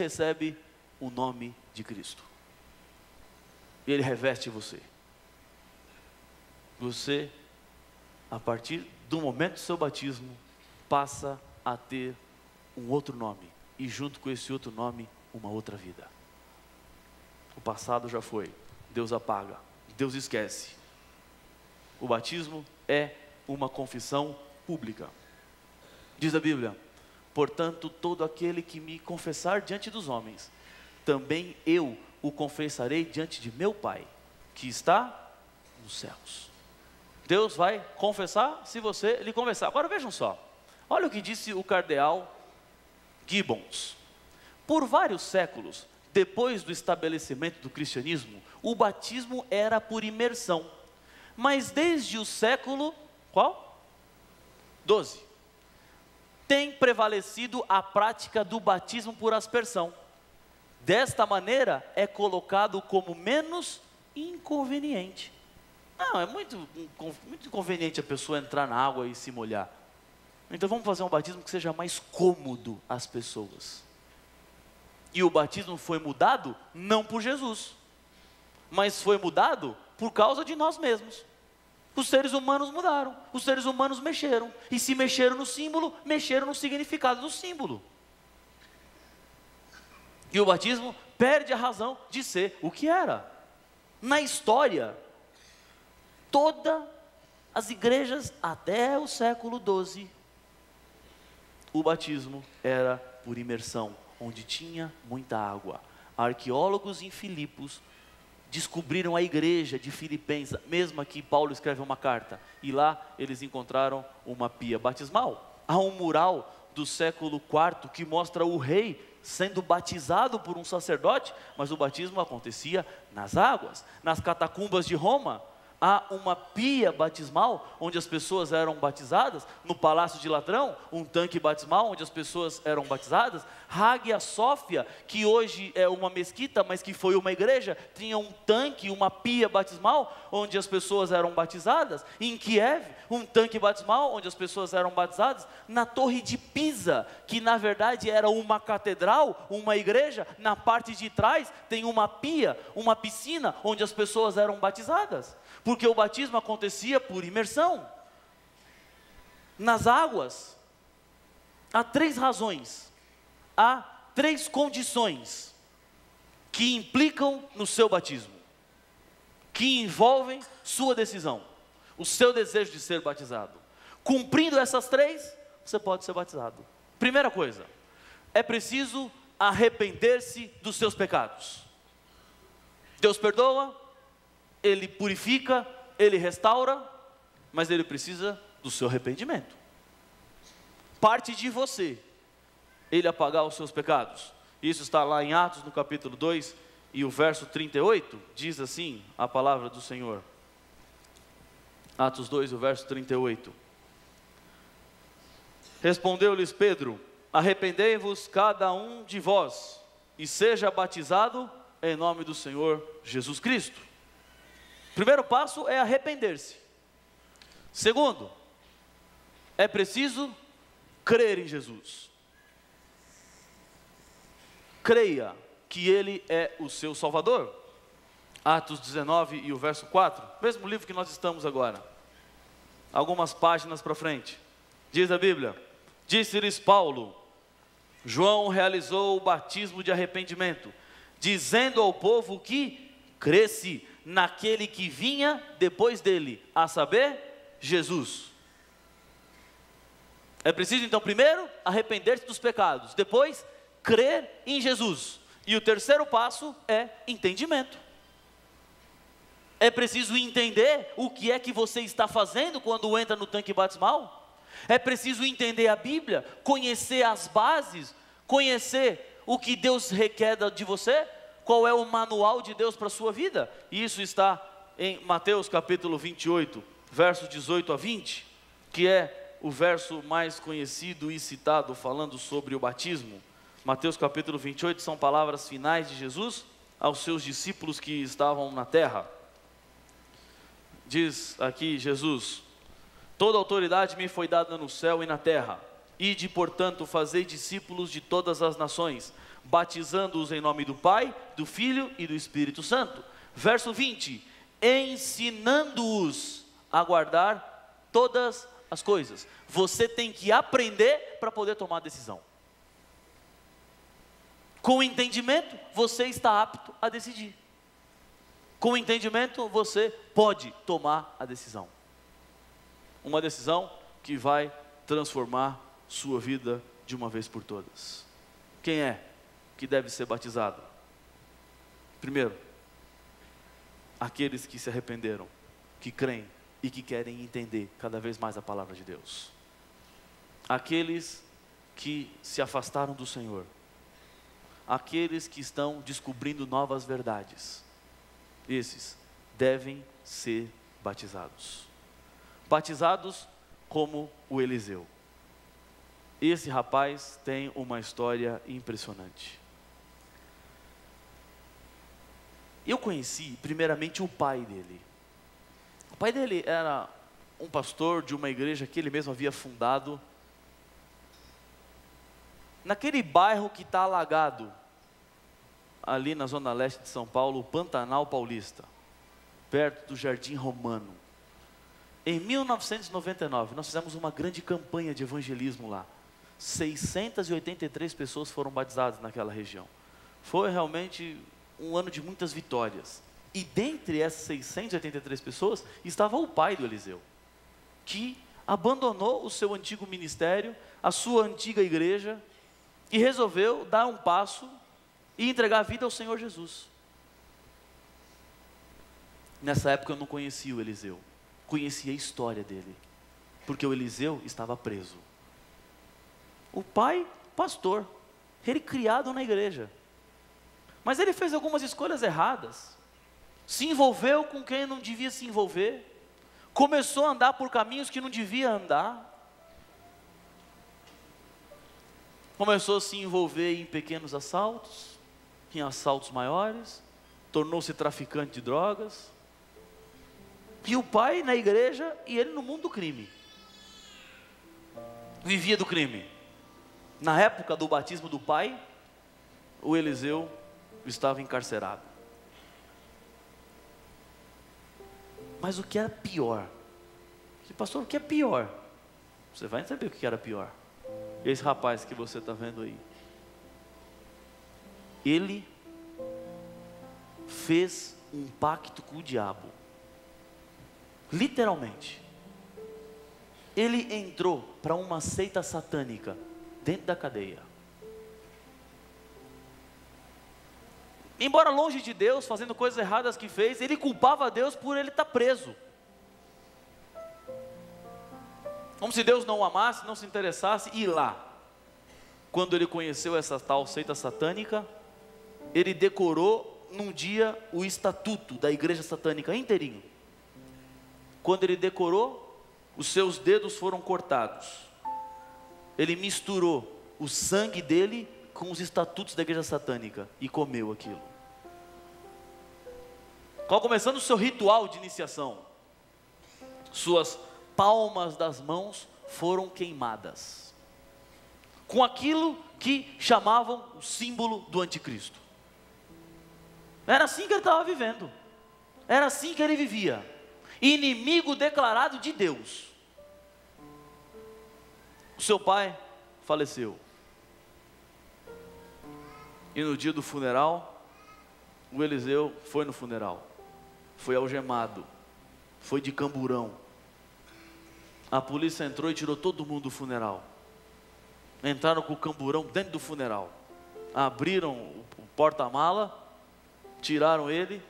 recebe o nome de Cristo. E Ele reveste você. Você, a partir do momento do seu batismo, passa a ter um outro nome. E junto com esse outro nome, uma outra vida. O passado já foi. Deus apaga. Deus esquece. O batismo é uma confissão pública. Diz a Bíblia: portanto, todo aquele que me confessar diante dos homens, também eu o confessarei diante de meu Pai, que está nos céus. Deus vai confessar se você lhe confessar. Agora vejam só, olha o que disse o cardeal Gibbons. Por vários séculos, depois do estabelecimento do cristianismo, o batismo era por imersão. Mas desde o século, qual? 12. Tem prevalecido a prática do batismo por aspersão. Desta maneira é colocado como menos inconveniente. Não, é muito inconveniente a pessoa entrar na água e se molhar. Então vamos fazer um batismo que seja mais cômodo às pessoas. E o batismo foi mudado não por Jesus, mas foi mudado por causa de nós mesmos. Os seres humanos mudaram, os seres humanos mexeram. E se mexeram no símbolo, mexeram no significado do símbolo. E o batismo perde a razão de ser o que era. Na história, todas as igrejas até o século XII, o batismo era por imersão, onde tinha muita água. Arqueólogos em Filipos descobriram a igreja de Filipenses, mesmo aqui Paulo escreve uma carta, e lá eles encontraram uma pia batismal. Há um mural do século IV que mostra o rei sendo batizado por um sacerdote, mas o batismo acontecia nas águas. Nas catacumbas de Roma, há uma pia batismal, onde as pessoas eram batizadas. No Palácio de Ladrão, um tanque batismal, onde as pessoas eram batizadas. Hagia Sófia, que hoje é uma mesquita, mas que foi uma igreja, tinha um tanque, uma pia batismal, onde as pessoas eram batizadas. Em Kiev, um tanque batismal, onde as pessoas eram batizadas. Na Torre de Pisa, que na verdade era uma catedral, uma igreja, na parte de trás tem uma pia, uma piscina, onde as pessoas eram batizadas. Porque o batismo acontecia por imersão nas águas. Há 3 razões, há 3 condições que implicam no seu batismo, que envolvem sua decisão, o seu desejo de ser batizado. Cumprindo essas 3, você pode ser batizado. Primeira coisa, é preciso arrepender-se dos seus pecados. Deus perdoa, Ele purifica, Ele restaura, mas Ele precisa do seu arrependimento. Parte de você, Ele apagar os seus pecados. Isso está lá em Atos, no capítulo 2, e o verso 38, diz assim a palavra do Senhor. Atos 2, o verso 38. Respondeu-lhes Pedro: arrependei-vos cada um de vós, e seja batizado em nome do Senhor Jesus Cristo. Primeiro passo é arrepender-se. Segundo, é preciso crer em Jesus. Creia que Ele é o seu Salvador. Atos 19 e o verso 4, mesmo livro que nós estamos agora, algumas páginas para frente, diz a Bíblia: disse-lhes Paulo: João realizou o batismo de arrependimento, dizendo ao povo que cresce naquele que vinha depois dele, a saber, Jesus. É preciso então primeiro arrepender-se dos pecados, depois crer em Jesus. E o terceiro passo é entendimento. É preciso entender o que é que você está fazendo quando entra no tanque batismal. É preciso entender a Bíblia, conhecer as bases, conhecer o que Deus requer de você, qual é o manual de Deus para a sua vida. Isso está em Mateus capítulo 28, versos 18 a 20, que é o verso mais conhecido e citado falando sobre o batismo. Mateus capítulo 28 são palavras finais de Jesus aos seus discípulos que estavam na terra. Diz aqui Jesus: toda autoridade me foi dada no céu e na terra. Ide, portanto, fazei discípulos de todas as nações, batizando-os em nome do Pai, do Filho e do Espírito Santo. Verso 20, ensinando-os a guardar todas as coisas. Você tem que aprender para poder tomar decisão. Com o entendimento, você está apto a decidir. Com o entendimento, você pode tomar a decisão. Uma decisão que vai transformar sua vida de uma vez por todas. Quem é que deve ser batizado? Primeiro, aqueles que se arrependeram, que creem e que querem entender cada vez mais a palavra de Deus. Aqueles que se afastaram do Senhor. Aqueles que estão descobrindo novas verdades. Esses devem ser batizados. Batizados como o Eliseu. Esse rapaz tem uma história impressionante. Eu conheci primeiramente o pai dele. O pai dele era um pastor de uma igreja que ele mesmo havia fundado naquele bairro que está alagado, ali na zona leste de São Paulo, o Pantanal Paulista, perto do Jardim Romano. Em 1999, nós fizemos uma grande campanha de evangelismo lá. 683 pessoas foram batizadas naquela região. Foi realmente um ano de muitas vitórias. E dentre essas 683 pessoas, estava o pai do Eliseu, que abandonou o seu antigo ministério, a sua antiga igreja, e resolveu dar um passo e entregar a vida ao Senhor Jesus. Nessa época eu não conhecia o Eliseu, conhecia a história dele, porque o Eliseu estava preso. O pai, pastor, ele criado na igreja, mas ele fez algumas escolhas erradas, se envolveu com quem não devia se envolver, começou a andar por caminhos que não devia andar, começou a se envolver em pequenos assaltos, em assaltos maiores, tornou-se traficante de drogas, e o pai na igreja e ele no mundo do crime, vivia do crime. Na época do batismo do pai, o Eliseu estava encarcerado. Mas o que era pior? Pastor, o que é pior? Você vai saber o que era pior. Esse rapaz que você está vendo aí, ele fez um pacto com o diabo. Literalmente. Ele entrou para uma seita satânica dentro da cadeia. Embora longe de Deus, fazendo coisas erradas que fez, ele culpava a Deus por ele estar preso. Como se Deus não o amasse, não se interessasse. E lá, quando ele conheceu essa tal seita satânica, ele decorou num dia o estatuto da igreja satânica inteirinho. Quando ele decorou, os seus dedos foram cortados. Ele misturou o sangue dele com os estatutos da igreja satânica e comeu aquilo. Começando o seu ritual de iniciação, suas palmas das mãos foram queimadas com aquilo que chamavam o símbolo do anticristo. Era assim que ele estava vivendo, era assim que ele vivia, inimigo declarado de Deus. O seu pai faleceu, e no dia do funeral, o Eliseu foi no funeral, foi algemado, foi de camburão. A polícia entrou e tirou todo mundo do funeral. Entraram com o camburão dentro do funeral, abriram o porta-mala, tiraram ele,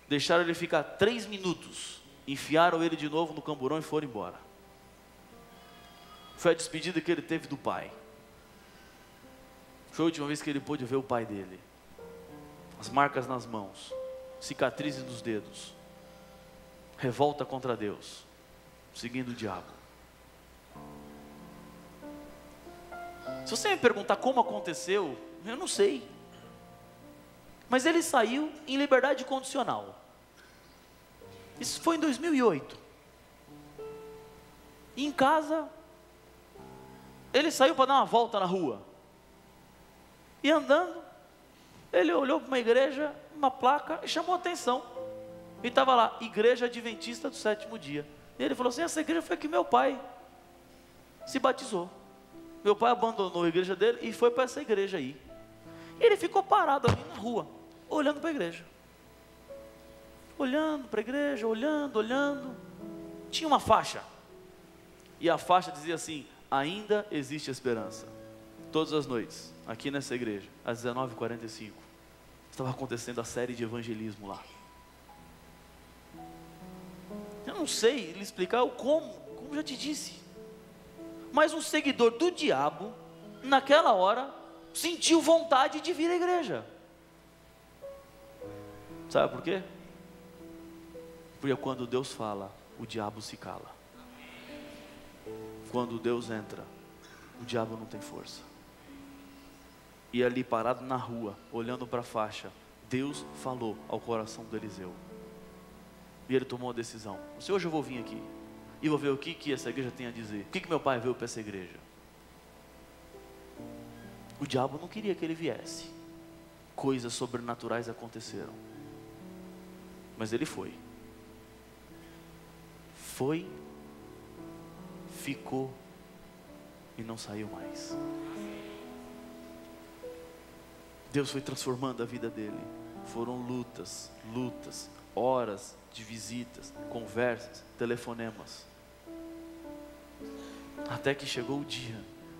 deixaram ele ficar 3 minutos, enfiaram ele de novo no camburão e foram embora. Foi a despedida que ele teve do pai. Foi a última vez que ele pôde ver o pai dele. As marcas nas mãos, cicatrizes nos dedos, revolta contra Deus, seguindo o diabo. Se você me perguntar como aconteceu, eu não sei. Mas ele saiu em liberdade condicional. Isso foi em 2008. E em casa, ele saiu para dar uma volta na rua. E andando, Ele olhou para uma igreja, uma placa, e chamou a atenção. E estava lá, Igreja Adventista do Sétimo Dia. E ele falou assim: essa igreja foi que meu pai se batizou. Meu pai abandonou a igreja dele e foi para essa igreja aí. E ele ficou parado ali na rua, olhando para a igreja. Olhando para a igreja, olhando. Tinha uma faixa. E a faixa dizia assim: ainda existe esperança. Todas as noites, aqui nessa igreja, às 19h45, estava acontecendo a série de evangelismo lá. Eu não sei lhe explicar o como já te disse. Mas um seguidor do diabo, naquela hora, sentiu vontade de vir à igreja. Sabe por quê? Porque quando Deus fala, o diabo se cala. Quando Deus entra, o diabo não tem força. E ali parado na rua, olhando para a faixa, Deus falou ao coração do Eliseu. E ele tomou a decisão: hoje eu vou vir aqui e vou ver o que essa igreja tem a dizer. O que meu pai veio para essa igreja? O diabo não queria que ele viesse. Coisas sobrenaturais aconteceram. Mas ele foi. Foi, ficou e não saiu mais. Deus foi transformando a vida dele. Foram lutas, horas de visitas, conversas, telefonemas. Até que chegou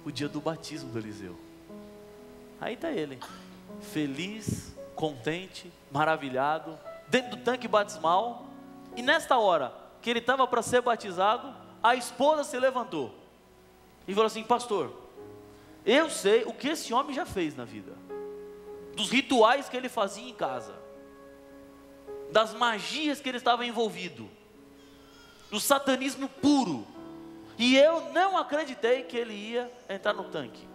o dia do batismo do Eliseu. Aí está ele, feliz, contente, maravilhado, dentro do tanque batismal. E nesta hora que ele estava para ser batizado, a esposa se levantou e falou assim: pastor, eu sei o que esse homem já fez na vida, dos rituais que ele fazia em casa, das magias que ele estava envolvido, do satanismo puro, e eu não acreditei que ele ia entrar no tanque.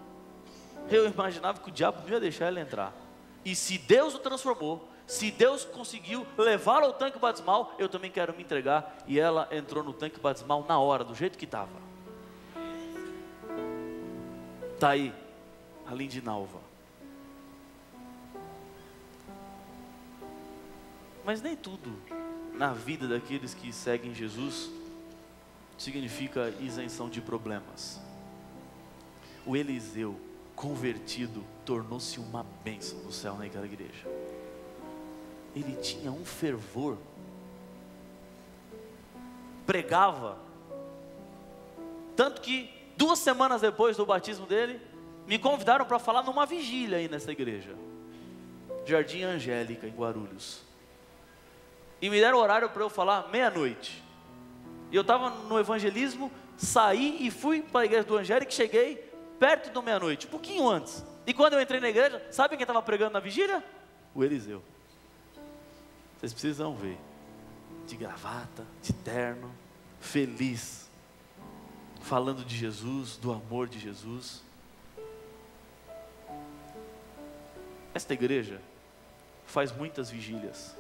Eu imaginava que o diabo não ia deixar ele entrar. E se Deus o transformou, se Deus conseguiu levá-lo ao tanque batismal, eu também quero me entregar. E ela entrou no tanque batismal na hora, do jeito que estava. Está aí a Lindinalva. Mas nem tudo na vida daqueles que seguem Jesus significa isenção de problemas. O Eliseu convertido tornou-se uma bênção do céu naquela igreja. Ele tinha um fervor, pregava, tanto que 2 semanas depois do batismo dele, me convidaram para falar numa vigília aí nessa igreja, Jardim Angélica, em Guarulhos. E me deram horário para eu falar 12h. E eu estava no evangelismo, saí e fui para a igreja do Angélica, cheguei perto do 12h, um pouquinho antes. E quando eu entrei na igreja, sabe quem estava pregando na vigília? O Eliseu. Vocês precisam ver, de gravata, de terno, feliz, falando de Jesus, do amor de Jesus. Esta igreja faz muitas vigílias.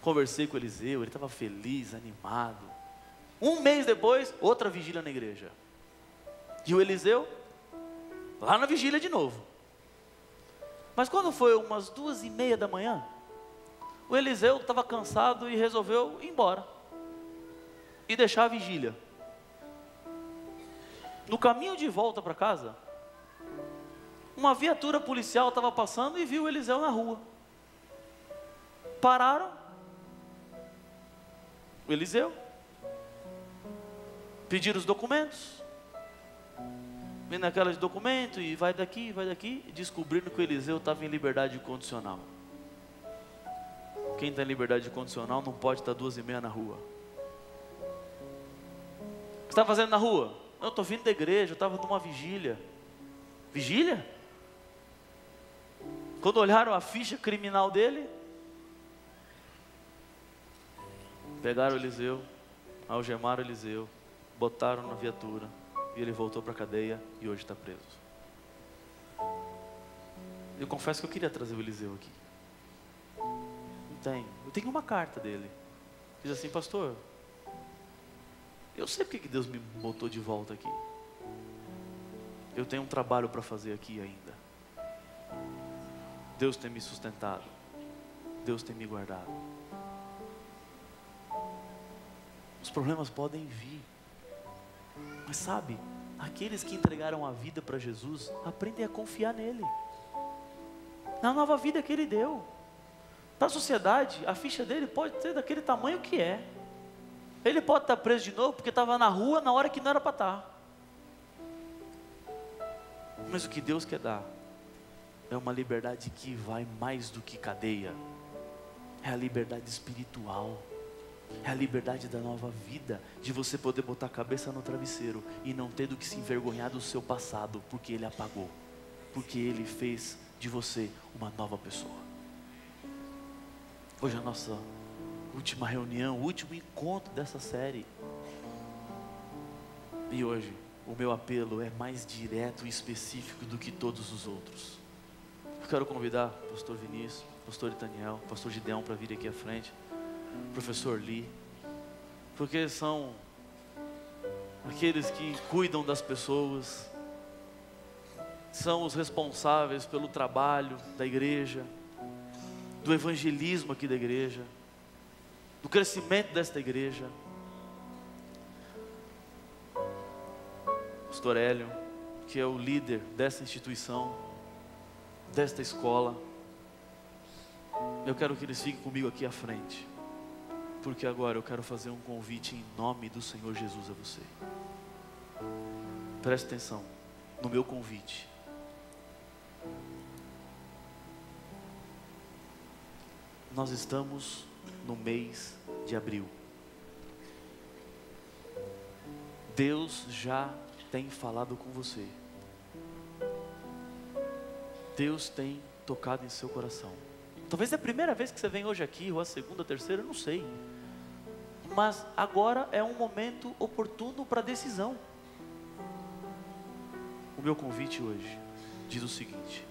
Conversei com o Eliseu, ele estava feliz, animado. 1 mês depois, outra vigília na igreja. E o Eliseu, lá na vigília de novo. Mas quando foi umas 2h30 da manhã, o Eliseu estava cansado e resolveu ir embora e deixar a vigília. No caminho de volta para casa, uma viatura policial estava passando e viu o Eliseu na rua. Pararam o Eliseu, pediram os documentos, vem naquela de documento e vai daqui, e descobriram que o Eliseu estava em liberdade condicional. Quem está em liberdade condicional não pode estar 2h30 na rua. O que você está fazendo na rua? Eu estou vindo da igreja, eu estava numa vigília. Vigília? Quando olharam a ficha criminal dele, pegaram o Eliseu, algemaram o Eliseu, botaram na viatura, e ele voltou para a cadeia e hoje está preso. Eu confesso que eu queria trazer o Eliseu aqui. Eu tenho uma carta dele. Diz assim: pastor, eu sei porque que Deus me botou de volta aqui. Eu tenho um trabalho para fazer aqui ainda. Deus tem me sustentado, Deus tem me guardado. Os problemas podem vir, mas sabe, aqueles que entregaram a vida para Jesus, aprendem a confiar nele, na nova vida que ele deu. Para a sociedade, a ficha dele pode ser daquele tamanho que é. Ele pode estar preso de novo porque estava na rua na hora que não era para estar. Mas o que Deus quer dar é uma liberdade que vai mais do que cadeia. É a liberdade espiritual. É a liberdade da nova vida, de você poder botar a cabeça no travesseiro e não ter do que se envergonhar do seu passado, porque Ele apagou, porque Ele fez de você uma nova pessoa. Hoje é a nossa última reunião, o último encontro dessa série. E hoje, o meu apelo é mais direto e específico do que todos os outros. Eu quero convidar o pastor Vinícius, o pastor Daniel, o pastor Gideão para vir aqui à frente, o professor Lee, porque são aqueles que cuidam das pessoas, são os responsáveis pelo trabalho da igreja, do evangelismo aqui da igreja, do crescimento desta igreja. Pastor Hélio, que é o líder dessa instituição, desta escola, eu quero que eles fiquem comigo aqui à frente, porque agora eu quero fazer um convite em nome do Senhor Jesus a você. Preste atenção no meu convite. Nós estamos no mês de abril. Deus já tem falado com você. Deus tem tocado em seu coração. Talvez é a primeira vez que você vem hoje aqui, ou a segunda, a terceira, eu não sei. Mas agora é um momento oportuno para decisão. O meu convite hoje diz o seguinte: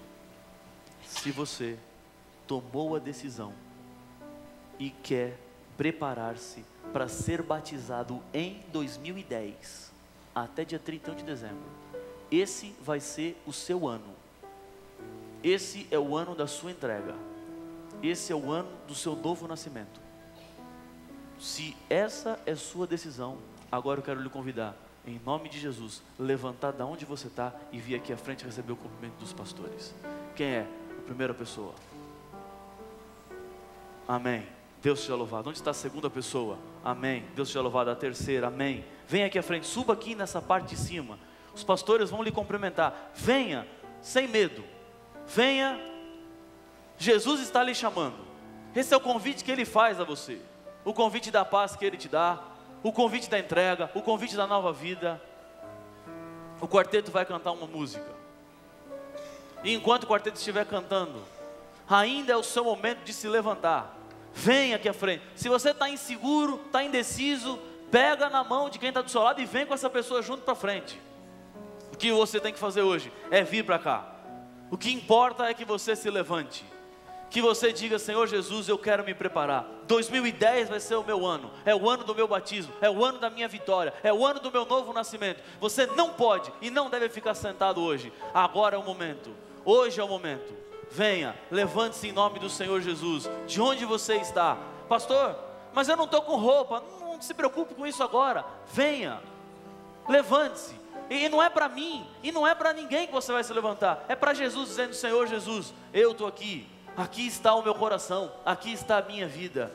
se você tomou a decisão e quer preparar-se para ser batizado em 2010, até dia 31 de dezembro, esse vai ser o seu ano. Esse é o ano da sua entrega. Esse é o ano do seu novo nascimento. Se essa é sua decisão, agora eu quero lhe convidar, em nome de Jesus, levantar da onde você está e vir aqui à frente receber o cumprimento dos pastores. Quem é a primeira pessoa? Amém. Deus seja louvado. Onde está a segunda pessoa? Amém. Deus seja louvado. A terceira? Amém. Venha aqui à frente, suba aqui nessa parte de cima. Os pastores vão lhe cumprimentar. Venha, sem medo. Venha. Jesus está lhe chamando. Esse é o convite que Ele faz a você. O convite da paz que Ele te dá. O convite da entrega. O convite da nova vida. O quarteto vai cantar uma música. E enquanto o quarteto estiver cantando, ainda é o seu momento de se levantar. Vem aqui à frente. Se você está inseguro, está indeciso, pega na mão de quem está do seu lado e vem com essa pessoa junto para frente. O que você tem que fazer hoje é vir para cá. O que importa é que você se levante, que você diga: Senhor Jesus, eu quero me preparar. 2010 vai ser o meu ano, é o ano do meu batismo, é o ano da minha vitória, é o ano do meu novo nascimento. Você não pode e não deve ficar sentado hoje. Agora é o momento, hoje é o momento. Venha, levante-se em nome do Senhor Jesus. De onde você está? Pastor, mas eu não estou com roupa. Não se preocupe com isso agora. Venha, levante-se. E não é para mim, e não é para ninguém que você vai se levantar. É para Jesus dizendo: Senhor Jesus, eu estou aqui. Aqui está o meu coração, aqui está a minha vida.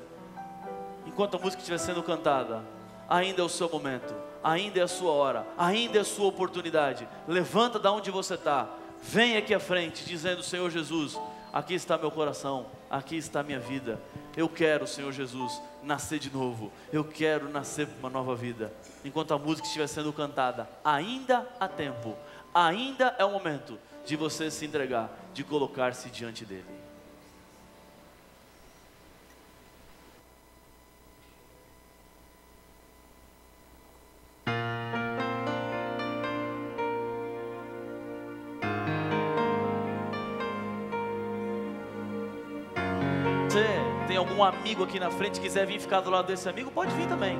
Enquanto a música estiver sendo cantada, ainda é o seu momento, ainda é a sua hora, ainda é a sua oportunidade. Levanta da onde você está. Vem aqui à frente dizendo: Senhor Jesus, aqui está meu coração, aqui está minha vida. Eu quero, Senhor Jesus, nascer de novo. Eu quero nascer para uma nova vida. Enquanto a música estiver sendo cantada, ainda há tempo, ainda é o momento de você se entregar, de colocar-se diante dele. Tem algum amigo aqui na frente, quiser vir ficar do lado desse amigo, pode vir também.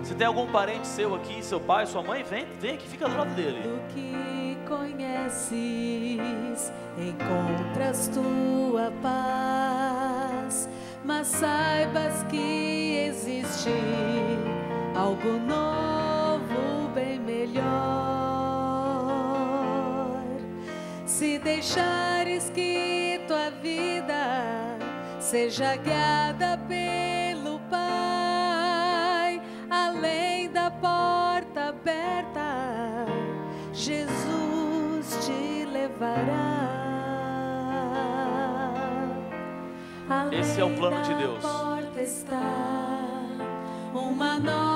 Se tem algum parente seu aqui, seu pai, sua mãe, vem aqui, fica do lado dele. Do que conheces, encontras tua algo novo, bem melhor. Se deixares que tua vida seja guiada pelo Pai, além da porta aberta, Jesus te levará. Esse é o plano de Deus. Está uma nova